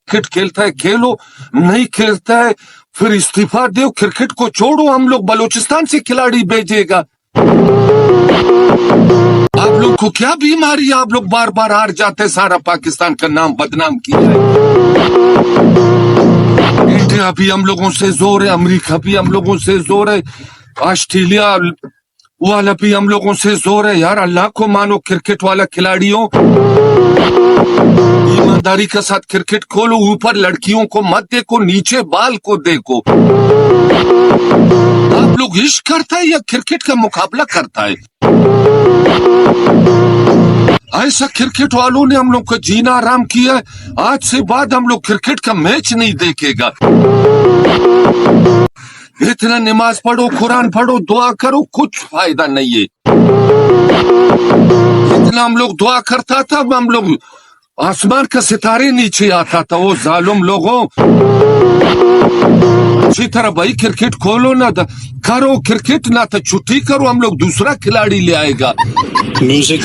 Cricket खेलता है खेलो, नहीं खेलता है फिर इस्तीफा दो, क्रिकेट को छोड़ो, हम लोग बलूचिस्तान से खिलाड़ी भेजेगा। आप लोग को क्या बीमारी, आप लोग बार बार हार जाते, सारा पाकिस्तान का नाम बदनाम किया है। इंडिया भी हम लोगों से जोर है, अमेरिका भी हम लोगों से जोर है, ऑस्ट्रेलिया वाला भी हम लोगों से जोर है। यार अल्लाह को मानो, क्रिकेट वाला खिलाड़ियों ईमानदारी के साथ क्रिकेट खोलो, ऊपर लड़कियों को मत देखो, नीचे बाल को देखो। आप लोग इश्क करता है या क्रिकेट का मुकाबला करता है? ऐसा क्रिकेट वालों ने हम लोग को जीना आराम किया है। आज से बाद हम लोग क्रिकेट का मैच नहीं देखेगा। इतना नमाज पढ़ो, कुरान पढ़ो, दुआ करो, कुछ फायदा नहीं है। इतना हम लोग दुआ करता था, हम लोग आसमान का सितारे नीचे आता था। वो जालिम लोगों, इसी तरह भाई क्रिकेट खोलो ना, करो क्रिकेट, ना तो छुट्टी करो, हम लोग दूसरा खिलाड़ी ले आएगा। म्यूजिक